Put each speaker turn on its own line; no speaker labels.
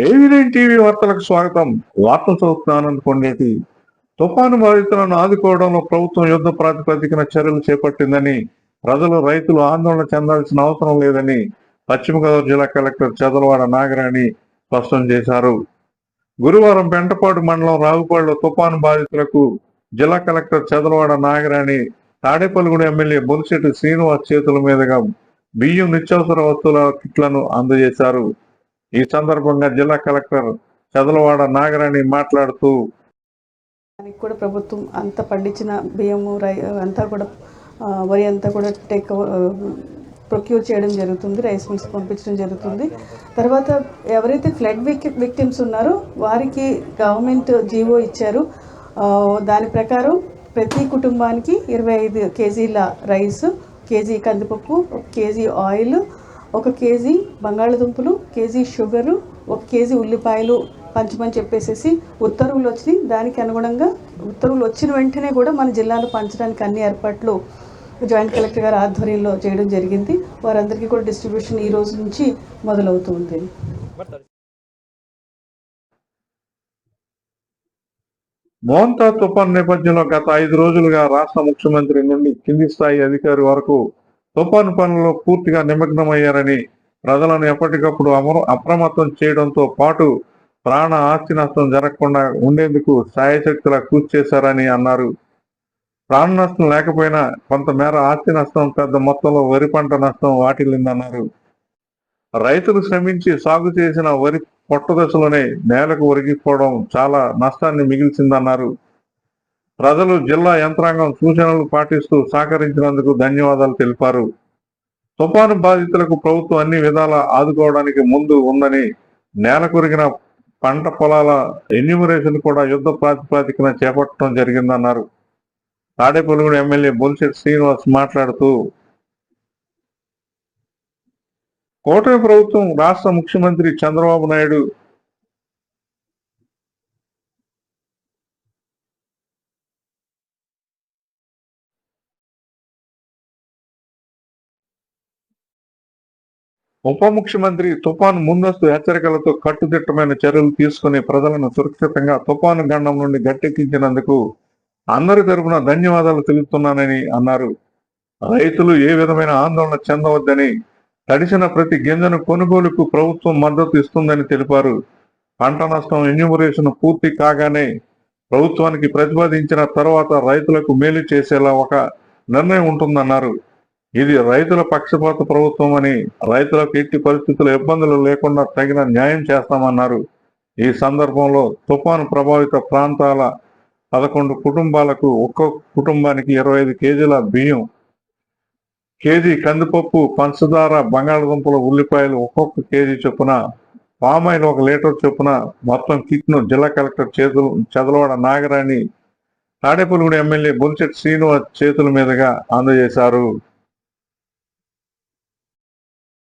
ఏవినైన్ TV వార్తలకు స్వాగతం. వార్తలు చదువుతున్నాను కొండేటి. తుఫాను బాధితులను ఆదుకోవడంలో ప్రభుత్వం యుద్ధ ప్రాతిపదికన చర్యలు చేపట్టిందని, ప్రజలు రైతులు ఆందోళన చెందాల్సిన అవసరం లేదని పశ్చిమ గోదావరి జిల్లా కలెక్టర్ చదలవాడ నాగరాణి స్పష్టం చేశారు. గురువారం పెంటపాడు మండలం రావుపాడులో తుఫాను బాధితులకు జిల్లా కలెక్టర్ చదలవాడ నాగరాణి తాడేపల్లిగూడెం ఎమ్మెల్యే బొలిశెట్టి శ్రీనివాస్ చేతుల మీదుగా బియ్యం, నిత్యావసర వస్తువుల కిట్లను అందజేశారు. ఈ సందర్భంగా జిల్లా కలెక్టర్ చదలవాడ నాగరాణి మాట్లాడుతూ,
దానికి కూడా ప్రభుత్వం అంతా పండించిన బియ్యము అంతా కూడా వరి అంతా కూడా ప్రొక్యూర్ చేయడం జరుగుతుంది, రైస్ మిల్స్ పంపించడం జరుగుతుంది. తర్వాత ఎవరైతే ఫ్లడ్ విక్టిమ్స్ ఉన్నారో వారికి గవర్నమెంట్ జీవో ఇచ్చారు. దాని ప్రకారం ప్రతి కుటుంబానికి 25 కేజీల రైస్, కేజీ కందిపప్పు, 1 కేజీ ఆయిల్, 1 కేజీ బంగాళదుంపలు, కేజీ షుగరు, 1 కేజీ ఉల్లిపాయలు పంచమని చెప్పేసి ఉత్తర్వులు వచ్చినాయి. దానికి అనుగుణంగా ఉత్తర్వులు వచ్చిన వెంటనే కూడా మన జిల్లాలో పంచడానికి అన్ని ఏర్పాట్లు జాయింట్ కలెక్టర్ గారి ఆధ్వర్యంలో చేయడం జరిగింది. వారందరికీ కూడా డిస్ట్రిబ్యూషన్ ఈ రోజు నుంచి మొదలవుతుంది.
మోంతా తుఫాన్ నేపథ్యంలో గత 5 రోజులుగా రాష్ట్ర ముఖ్యమంత్రి నుండి కింది స్థాయి అధికారి వరకు తుఫాను పనుల్లో పూర్తిగా నిమగ్నమయ్యారని, ప్రజలను ఎప్పటికప్పుడు అప్రమత్తం చేయడంతో పాటు ప్రాణ ఆస్తి నష్టం జరగకుండా ఉండేందుకు సాయశక్తులా కృషి చేశారని అన్నారు. ప్రాణ నష్టం లేకపోయినా కొంతమేర ఆస్తి నష్టం, పెద్ద మొత్తంలో వరి పంట నష్టం వాటిల్లిందన్నారు. రైతులు శ్రమించి సాగు చేసిన వరి పొట్ట దశలోనే నేలకు ఒరిగిపోవడం చాలా నష్టాన్ని మిగిల్చిందన్నారు. ప్రజలు, జిల్లా యంత్రాంగం సూచనలు పాటిస్తూ సహకరించినందుకు ధన్యవాదాలు తెలిపారు. తుఫాను బాధితులకు ప్రభుత్వం అన్ని విధాలా ఆదుకోవడానికి ముందు ఉందని, నేల కొరిగిన పంట పొలాల ఎన్యూమరేషన్ కూడా యుద్ధ ప్రాతిపదికన చేపట్టడం జరిగిందన్నారు. తాడేపల్లిగూడెం ఎమ్మెల్యే బొలిశెట్టి శ్రీనివాస్ మాట్లాడుతూ, కూటమి ప్రభుత్వం రాష్ట్ర ముఖ్యమంత్రి చంద్రబాబు నాయుడు ఉప ముఖ్యమంత్రి తుఫాను ముందస్తు హెచ్చరికలతో కట్టుదిట్టమైన చర్యలు తీసుకుని ప్రజలను సురక్షితంగా తుఫాను గండం నుండి గట్టెక్కించినందుకు అందరి తరపున ధన్యవాదాలు తెలుపుతున్నానని అన్నారు. రైతులు ఏ విధమైన ఆందోళన చెందవద్దని, తడిసిన ప్రతి గింజను కొనుగోలుకు ప్రభుత్వం మద్దతు ఇస్తుందని తెలిపారు. పంట నష్టం ఎన్యూమరేషన్ పూర్తి కాగానే ప్రభుత్వానికి ప్రతిపాదించిన తర్వాత రైతులకు మేలు చేసేలా ఒక నిర్ణయం ఉంటుందన్నారు. ఇది రైతుల పక్షపాత ప్రభుత్వం అని, రైతులకు ఎట్టి పరిస్థితుల్లో ఇబ్బందులు లేకుండా తగిన న్యాయం చేస్తామన్నారు. ఈ సందర్భంలో తుఫాను ప్రభావిత ప్రాంతాల 11 కుటుంబాలకు ఒక్కొక్క కుటుంబానికి 25 కేజీల బియ్యం, కేజీ కందిపప్పు, పంచదార, బంగాళదుంపలు, ఉల్లిపాయలు ఒక్కొక్క కేజీ చొప్పున, పామాయిల్ 1 లీటర్ చొప్పున మొత్తం కిట్ను జిల్లా కలెక్టర్ చదలవాడ నాగరాణి తాడేపల్లిగూడెం ఎమ్మెల్యే బొలిశెట్టి శ్రీనివాస్ చేతుల మీదుగా అందజేశారు.